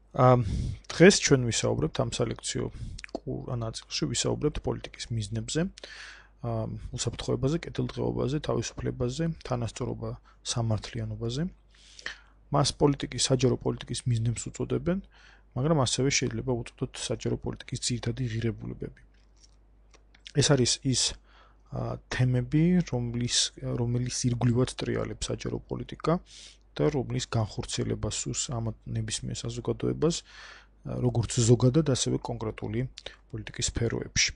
დღეს ჩვენ ვისაუბრებთ ამ სალექციო ნაწილში ვისაუბრებთ პოლიტიკის მიზნებზე, უსაფრთხოებაზე, კეთილდღეობაზე, თავისუფლებაზე, თანასწორობა სამართლიანობაზე. მას საჯარო პოლიტიკის მიზნებს უწოდებენ, მაგრამ ასევე შეიძლება უწოდოთ საჯარო პოლიტიკის ძირითადი ღირებულებები. ეს არის ის თემები, რომელიც ირგვლივად ტრიალებს საჯარო პოლიტიკა და რომლის განხორციელებას სურს ამ ნებისმიერ საზოგადოებას, როგორც ზოგადად, ასევე კონკრეტული პოლიტიკის სფეროებში.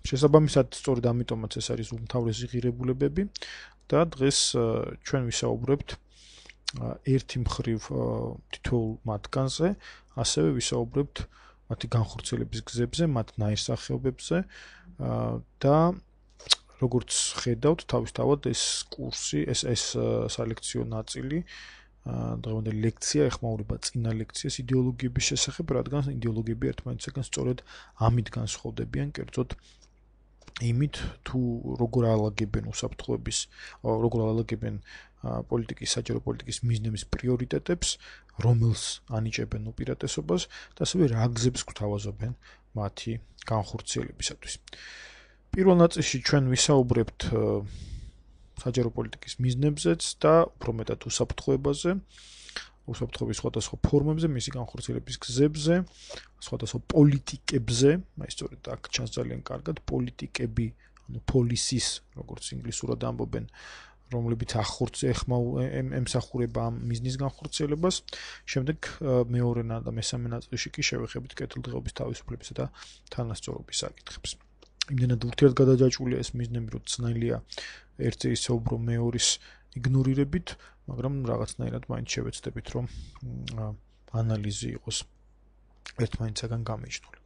შესაბამისად, სწორედ ამიტომაც ეს არის უმთავრესი ღირებულებები და დღეს ჩვენ ვისაუბრებთ ერთი მხრივ თითოეულ მათგანზე, ასევე ვისაუბრებთ მათი განხორციელების გზებზე, მათ ნაირსახეობებზე და როგორც ხედავთ, თავისთავად ეს კურსი, ეს სალექციო ნაწილი, დღევანდელი ლექცია ეხმაურება წინა ლექციას იდეოლოგიების შესახებ, რადგან იდეოლოგიები ერთმანეთისგან სწორედ ამით განსხვავდებიან, კერძოდ იმით, თუ როგორ ალაგებენ პოლიტიკის, საჯარო პოლიტიკის მიზნების პრიორიტეტებს, რომელს ანიჭებენ უპირატესობას და ასევე რა გზებს გვთავაზობენ მათი განხორციელებისათვის. პირველ ნაწილში ჩვენ ვისაუბრებთ საჯარო პოლიტიკის მიზნებზეც და უფრო მეტად უსაფრთხოებაზე, უსაფრთხოების სხვადასხვა ფორმებზე, მისი განხორციელების გზებზე, სხვადასხვა პოლიტიკებზე, აი სწორედ აქ ჩანს ძალიან კარგად პოლიტიკები, ანუ policies, როგორც ინგლისურად ამბობენ, რომლებიც ემსახურება ამ მიზნის განხორციელებას. შემდეგ მეორე და მესამე ნაწილში კი შევეხებით კეთილდღეობის, თავისუფლებისა და თანასწორობის საკითხებს. იმდენად ურთიერთგადაჯაჭვულია ეს მიზნები, რომ ცნაირია ერთზე ისაუბრო მეორის იგნორირებით, მაგრამ რაღაცნაირად მაინც შევეცდებით, რომ ანალიზი იყოს ერთმანეთისგან გამიჯნული.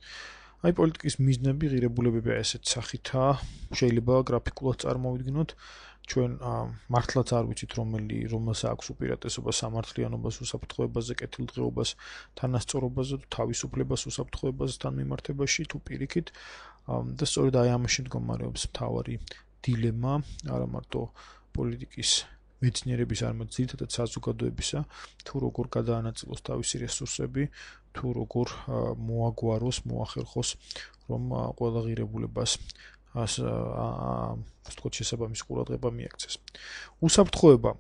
აი პოლიტიკის მიზნები, ღირებულებები ესეთ სახითაა, შეიძლება გრაფიკულად წარმოვიდგინოთ. ჩვენ მართლაც არ ვიცით, რომელს აქვს უპირატესობა სამართლიანობას, უსაფრთხოებაზე, კეთილდღეობას, თანასწორობაზე, თავისუფლებას, უსაფრთხოებასთან მიმართებაში, თუ პირიქით. და სწორედ აი ამაში მდგომარეობს მთავარი დილემა, არა მარტო პოლიტიკის მეცნიერების, არამედ ძირითადად საზოგადოებისა, თუ როგორ გადაანაწილოს თავისი რესურსები, თუ როგორ მოაგვაროს, მოახერხოს, რომ ყველა ღირებულებას შესაბამის ყურადღება მიაქცეს. უსაფრთხოება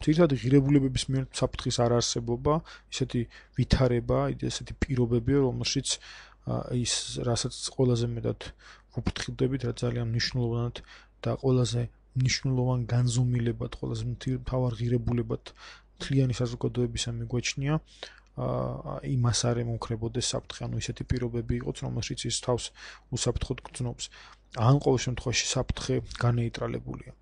ძირითადი ღირებულებების მიერ საფრთხის არარსებობა, ისეთი ვითარება, ისეთი პირობებია, რომელშიც ის რასაც ყველაზე მეტად ვუფრთხილდებით, რა ძალიან მნიშვნელოვნად და ყველაზე მნიშვნელოვან განზომილებად, ყველაზე მთავარ ღირებულებად მთლიანი საზოგადოებისა მიგვაჩნია, იმას არ ემუქრებოდეს საფრთხე, ანუ ისეთი პირობები იყოს, რომელშიც ის თავს უსაფრთხოდ გრძნობს. ან ყოველ შემთხვევაში საფრთხე განეიტრალებულია.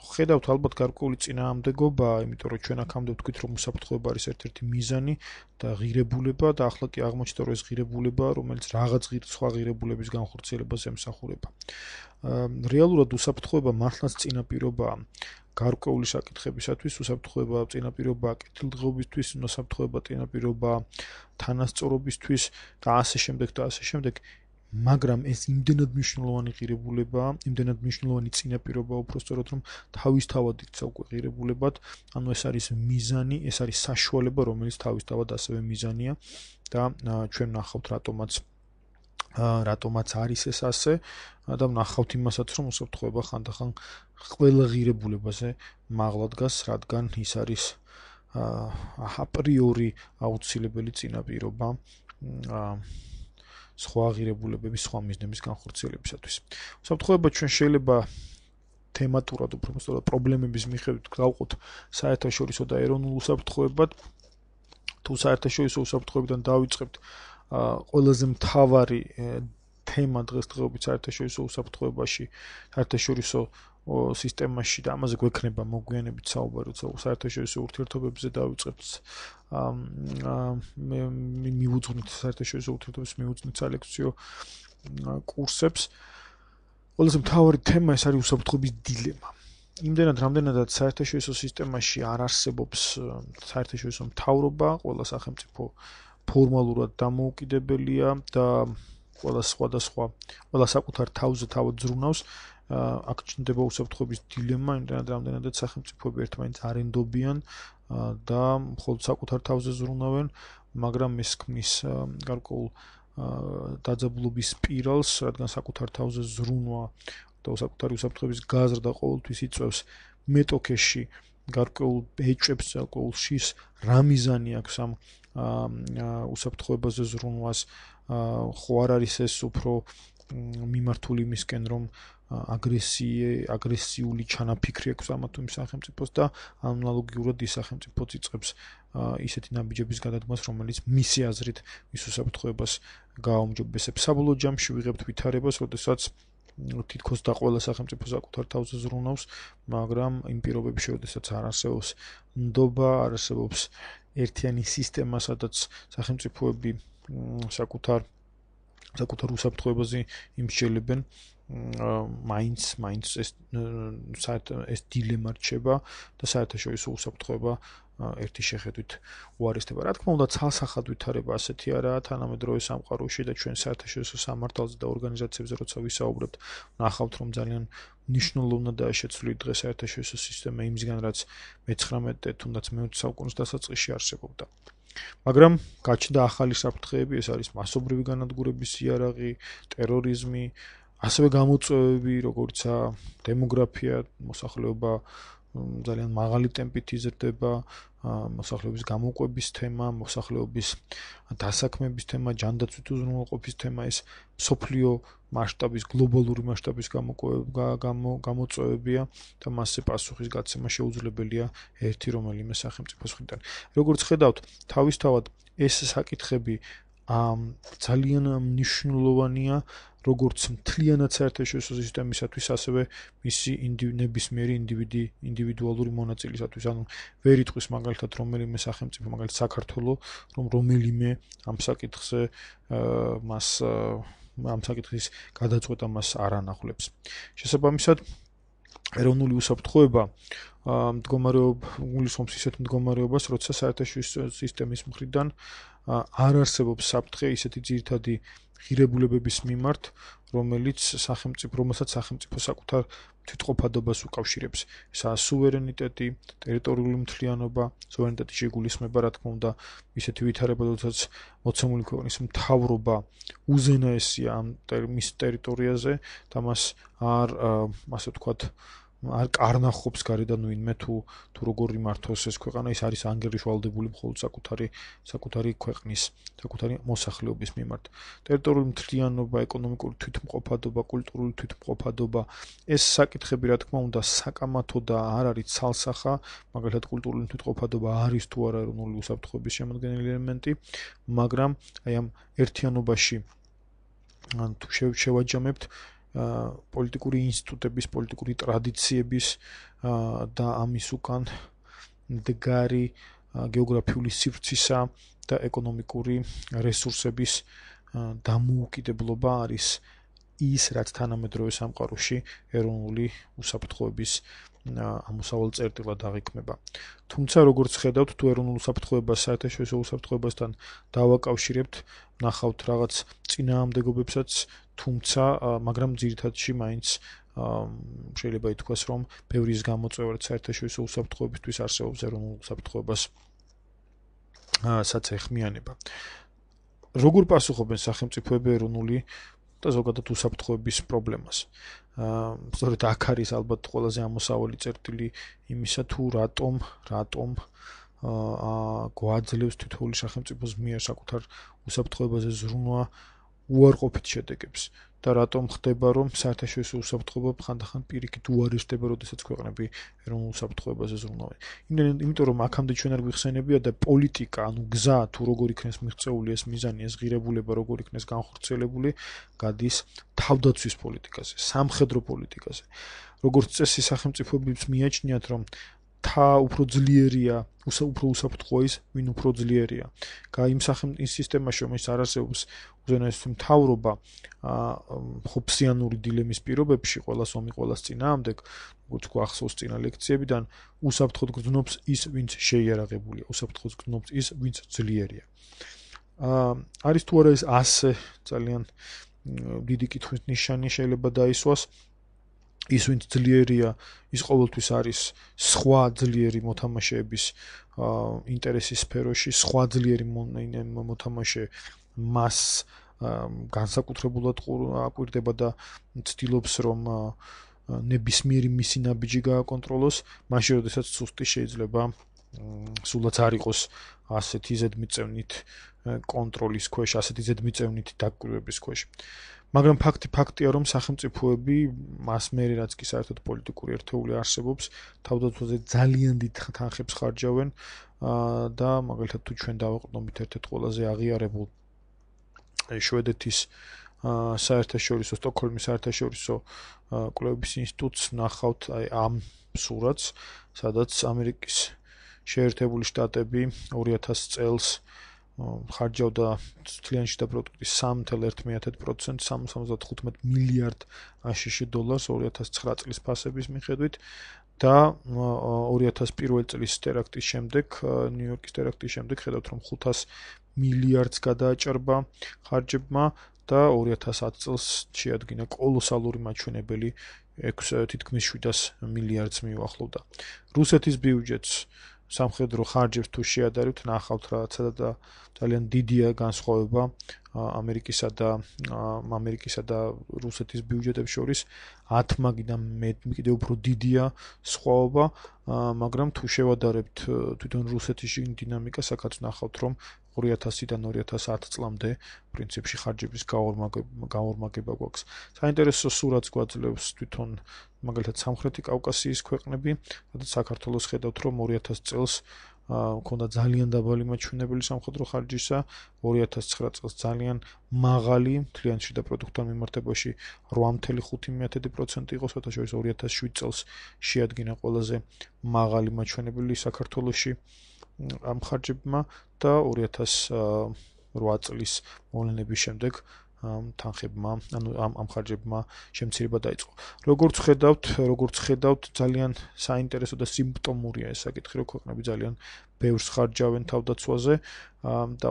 ხედავთ ალბათ გარკვეული წინააღმდეგობა, იმიტომ რომ ჩვენ აქამდე ვთქვით, რომ უსაფრთხოება არის ერთ-ერთი მიზანი და ღირებულება და ახლა კი აღმოჩნდა, რომ ეს ღირებულება, რომელიც რაღაც სხვა ღირებულების განხორციელებას ემსახურება. რეალურად უსაფრთხოება მართლაც წინაპირობაა გარკვეული საკითხებისათვის, უსაფრთხოება წინაპირობაა კეთილდღეობისთვის, უსაფრთხოება წინაპირობაა თანასწორობისთვის და ასე შემდეგ. მაგრამ ეს იმდენად მნიშვნელოვანი ღირებულებაა, იმდენად მნიშვნელოვანი წინაპირობაა უბრალოდ რომ თავისთავად იქცა უკვე ღირებულებად, ანუ ეს არის მიზანი, ეს არის საშუალება, რომელიც თავისთავად ასევე მიზანია და ჩვენ ვნახავთ რატომაც არის ეს ასე და ვნახავთ იმასაც, რომ უსაფრთხოება ხანდახან ყველა ღირებულებაზე მაღლა დგას, რადგან ის არის აპრიორი აუცილებელი წინაპირობა სხვა ღირებულებების, სხვა მიზნების განხორციელებისათვის. უსაფრთხოება ჩვენ შეიძლება თემატურად უფრო სწორად პრობლემების მიხედვით გავყოთ საერთაშორისო და ეროვნულ უსაფრთხოებად. თუ საერთაშორისო უსაფრთხოებიდან დავიწყებთ, ყველაზე მთავარი თემა დღესდღეობით საერთაშორისო უსაფრთხოებაში, საერთაშორისო სისტემაში და ამაზე გვექნება მოგვიანებით საუბარი, საერთაშორისო ურთიერთობებზე დავიწყებთ მივუძღვნით საერთაშორისო ურთიერთობების მივუძღვნით სალექციო კურსებს. ყველაზე მთავარი თემა ეს არის უსაფრთხოების დილემა. იმდენად რამდენადაც საერთაშორისო სისტემაში არ არსებობს საერთაშორისო მთავრობა, ყველა სახელმწიფო ფორმალურად დამოუკიდებელია და ყველა საკუთარ თავზე თავად ზრუნავს. აქ ჩნდება უსაფრთხოების დილემა, იმდენად რამდენადაც სახელმწიფოები ერთმანეთს არ ენდობიან და მხოლოდ საკუთარ თავზე ზრუნავენ, მაგრამ ეს ქმნის გარკვეულ დაძაბულობის სპირალს, რადგან საკუთარ თავზე ზრუნვა და საკუთარი უსაფრთხოების გაზრდა ყოველთვის იწვევს მეტოქეში გარკვეულ ეჭვებს, გარკვეულ შის, რა მიზანი აქვს ამ უსაფრთხოებაზე ზრუნვას, ხო არ არის ეს უფრო მიმართული იმისკენ, რომ აგრესიული ჩანაფიქრი აქვს ამა თუ იმ სახელმწიფოს და ანალოგიურად ის სახელმწიფოც იწყებს ისეთი ნაბიჯების გადადგმას, რომელიც მისი აზრით ის უსაფრთხოებას გააუმჯობესებს. საბოლოო ჯამში ვიღებთ ვითარებას, როდესაც თითქოს და ყველა სახელმწიფო საკუთარ თავზე ზრუნავს, მაგრამ იმ პირობებში, როდესაც არ არსებობს ნდობა, არ არსებობს ერთიანი სისტემა, სადაც სახელმწიფოები საკუთარ უსაფრთხოებაზე იმსჯელებენ, მაინც ეს დილემა რჩება და საერთაშორისო უსაფრთხოება ერთი შეხედვით უარესდება. Რა თქმა უნდა, ცალსახად ვითარება ასეთი არაა თანამედროვე სამყაროში და ჩვენ საერთაშორისო სამართალზე და ორგანიზაციებზე როცა ვისაუბრებთ, ნახავთ, რომ ძალიან მნიშვნელოვნადაა შეცვლილი დღეს საერთაშორისო სისტემა იმისგან, რაც მე-19 თუნდაც მე-20 საუკუნის დასაწყისში არსებობდა. მაგრამ გაჩნდა ახალი საფრთხეები, ეს არის მასობრივი განადგურების იარაღი, ტერორიზმი, ასევე გამოწვევები, როგორიცაა დემოგრაფია, მოსახლეობა ძალიან მაღალი ტემპით იზრდება, მოსახლეობის გამოყვების თემა, მოსახლეობის დასაქმების თემა, ჯანდაცვით უზრუნველყოფის თემა, ეს მსოფლიო მასშტაბის, გლობალური მასშტაბის გამოწვევებია და მასზე პასუხის გაცემა შეუძლებელია ერთი რომელიმე სახელმწიფოს მხრიდან. როგორც ხედავთ, თავისთავად ეს საკითხები ძალიან მნიშვნელოვანია როგორც მთლიანად საერთაშორისო სისტემისათვის, ასევე მისი ნებისმიერი ინდივიდუალური მონაწილისათვის. ანუ ვერ იტყვის მაგალითად რომელიმე სახელმწიფო, მაგალითად საქართველო, რომ რომელიმე ამ საკითხზე ამ საკითხის გადაწყვეტა მას არ ანახულებს. შესაბამისად, ეროვნული უსაფრთხოება გულისხმობს ისეთ მდგომარეობას, როცა საერთაშორისო სისტემის მხრიდან არ არსებობს საფრთხე ისეთი ძირითადი ღირებულებების მიმართ, რომელსაც სახელმწიფო საკუთარ თვითყოფადობას უკავშირებს. ესაა სუვერენიტეტი, ტერიტორიული მთლიანობა, სუვერენიტეტი შეიგულისხმება, რა თქმა უნდა, ისეთი ვითარება, როდესაც მოცემული ქვეყნის მთავრობა უზენაესია მის ტერიტორიაზე და მას ასე ვთქვათ, არ კარნახობს გარედან ვინმე თუ როგორ იმართოს ეს ქვეყანა, ის არის ანგარიშვალდებული მხოლოდ საკუთარი ქვეყნის, საკუთარი მოსახლეობის მიმართ. ტერიტორიული მთლიანობა, ეკონომიკური თვითმყოფადობა, კულტურული თვითმყოფადობა, ეს საკითხები, რა თქმა უნდა, საკამათო და არ არის ცალსახა, მაგალითად კულტურული თვითმყოფადობა არის თუ არა ეროვნული უსაფრთხოების შემადგენელი ელემენტი, მაგრამ აი ამ ერთიანობაში თუ შევაჯამებთ პოლიტიკური ინსტიტუტების, პოლიტიკური ტრადიციების და ამის უკან მდგარი გეოგრაფიული სივრცისა და ეკონომიკური რესურსების დამოუკიდებლობა არის ის, რაც თანამედროვე სამყაროში ეროვნული უსაფრთხოების ამოსავალ წერტილად აღიქმება. თუმცა, როგორც ხედავთ, თუ ეროვნულ უსაფრთხოებას საერთაშორისო უსაფრთხოებასთან დავაკავშირებთ, ნახავთ რაღაც წინააღმდეგობებსაც, თუმცა, მაგრამ ძირითადში მაინც შეიძლება ითქვას, რომ ბევრი ის გამოწვევა, რაც საერთაშორისო უსაფრთხოებისთვის არსებობს ეროვნულ უსაფრთხოებას საწეხმიანება. როგორ პასუხობენ სახელმწიფოები ეროვნული და ზოგადად უსაფრთხოების პრობლემას? სწორედ აქ არის ალბათ ყველაზე ამოსავალი წერტილი იმისა, თუ რატომ გვაძლევს თითოეული სახელმწიფოს მიერ საკუთარ უსაფრთხოებაზე ზრუნვა უარყოფით შედეგებს და რატომ ხდება, რომ საერთაშორისო უსაფრთხოება ხანდახან პირიქით უარესდება, როდესაც ქვეყნები ეროვნულ უსაფრთხოებაზე ზრუნავენ. იმიტომ რომ აქამდე ჩვენ არ გვიხსენებია და პოლიტიკა, ანუ გზა თუ როგორ იქნეს მიღწეული ეს მიზანი, ეს ღირებულება როგორ იქნეს განხორციელებული, გადის თავდაცვის პოლიტიკაზე, სამხედრო პოლიტიკაზე. როგორც წესი სახელმწიფოებს მიაჩნიათ, რომ უფრო ძლიერია, უფრო უსაფრთხოა ის, ვინ უფრო ძლიერია. იმ სისტემაში, რომელიც არ არსებობს უზენაესი მთავრობა, ხოფსიანური დილემის პირობებში, ყველას ომი ყველას წინააღმდეგ, როგორც გვახსოვს წინა ლექციებიდან, უსაფრთხოდ გრძნობს ის, ვინც შეიარაღებულია, უსაფრთხოდ გრძნობს ის, ვინც ძლიერია. არის თუ არა ეს ასე ძალიან დიდი კითხვის ნიშანი შეიძლება დაისვას. ის ვინც ძლიერია, ის ყოველთვის არის სხვა ძლიერი მოთამაშეების ინტერესის სფეროში, სხვა ძლიერი მოთამაშე მას განსაკუთრებულად აკვირდება და ცდილობს რომ ნებისმიერი მისი ნაბიჯი გააკონტროლოს, მაშინ როდესაც სუსტი შეიძლება სულაც არ იყოს ასეთი ზედმიწევნით კონტროლის ქვეშ, ასეთი ზედმიწევნით დაკვირვების ქვეშ. მაგრამ ფაქტია, რომ სახელმწიფოები მას მერე რაც კი საერთოდ პოლიტიკური ერთეული არსებობს, თავდაცვაზე ძალიან დიდ თანხებს ხარჯავენ და მაგალითად თუ ჩვენ დავაყრდნობით ერთ-ერთ ყველაზე აღიარებულ შვედეთის საერთაშორისო სტოკჰოლმის საერთაშორისო კვლევების ინსტიტუტს ნახავთ ამ სურათს, სადაც ამერიკის შეერთებული შტატები 2000 წელს ხარჯავდა თლიანი შიდა პროდუქტის 3.1%, 375 მილიარდ აშშ დოლარს 2009 წლის ფასების მიხედვით და 2001 წლის ტერაქტის შემდეგ, ნიუ-იორკის ტერაქტის შემდეგ ხედავთ რომ 500 მილიარდს გადააჭარბა ხარჯებმა და 2010 წელს შეადგინა კოლოსალური მაჩვენებელი თითქმის 700 მილიარდს მიუახლოვდა. რუსეთის ბიუჯეტს სამხედრო ხარჯებს თუ შეადარებთ, ნახავთ რა ძალიან დიდია განსხვავება ამერიკისა და რუსეთის ბიუჯეტებს შორის 10 მაგიდან კიდევ უფრო დიდია სხვაობა, მაგრამ თუ შევადარებთ თვითონ რუსეთის დინამიკას, აქაც ნახავთ რომ 2000-დან 2010 წლამდე პრინციპში ხარჯების გაორმაგება გვაქვს. საინტერესო სურათს გვაძლევს თვითონ მაგალითად სამხრეთი კავკასიის ქვეყნები, სადაც საქართველოს ხედავთ რომ 2000 წელს მქონდა ძალიან დაბალი მაჩვენებელი სამხედრო ხარჯისა, 2009 წელს ძალიან მაღალი თლიანი შიდა პროდუქტთან მიმართებაში 8.5% იყო, საერთაშორისო 2007 წელს შეადგინა ყველაზე მაღალი მაჩვენებელი საქართველოში ამ ხარჯებმა და 2008 წლის მოვლენების შემდეგ თანხებმა, ამ ხარჯებმა შემცირება დაიწყო. როგორც ხედავთ, ძალიან საინტერესო და სიმპტომურია ეს საკითხი, რომ ქვეყნები ძალიან ბევრს ხარჯავენ თავდაცვაზე და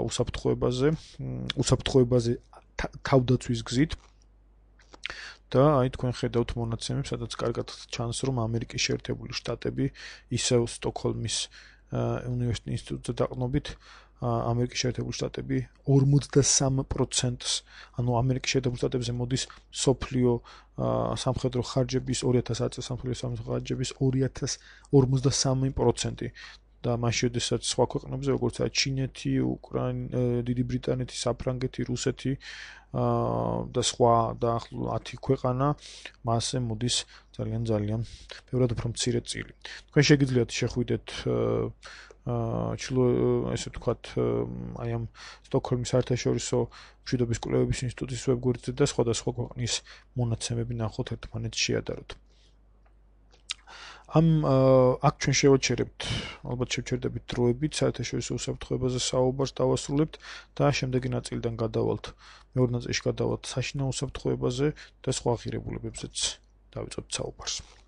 უსაფრთხოებაზე თავდაცვის გზით. და თქვენ ხედავთ მონაცემებს, სადაც კარგად ჩანს, რომ ამერიკის შეერთებული შტატები ისევ სტოკჰოლმის უნივერსიტეტის ინსტიტუტზე დაყრდნობით ამერიკის შეერთებული შტატები 43%-ს, ანუ ამერიკის შეერთებულ შტატებზე მოდის სოფლიო სამხედრო ხარჯების 2010 წელს სამხედრო სამხედრო ხარჯების 43% და მაშინ შესაძაც სხვა ქვეყნებზე, როგორც ჩინეთი, დიდი ბრიტანეთი, საფრანგეთი, რუსეთი და სხვა და 10 ქვეყანა, მასზე მოდის ძალიან ბევრად უფრო მცირე წილი. თქვენ შეგიძლიათ შეხვიდეთ ესე ვთქვათ, აი ამ სტოკჰოლმის საერთაშორისო მშვიდობის კვლევების ინსტიტუტის ვებგვერდზე და სხვადასხვა ქვეყნის მონაცემები ნახოთ, ერთმანეთს შეადაროთ. აქ ჩვენ შევაჩერებთ, ალბათ შევჩერდებით დროებით, საერთაშორისო უსაფრთხოებაზე საუბარს დავასრულებთ და შემდეგი ნაწილიდან გადავალთ, მეორე ნაწილში გადავალთ საშინაო უსაფრთხოებაზე და სხვა ღირებულებებზეც დავიწყებთ საუბარს.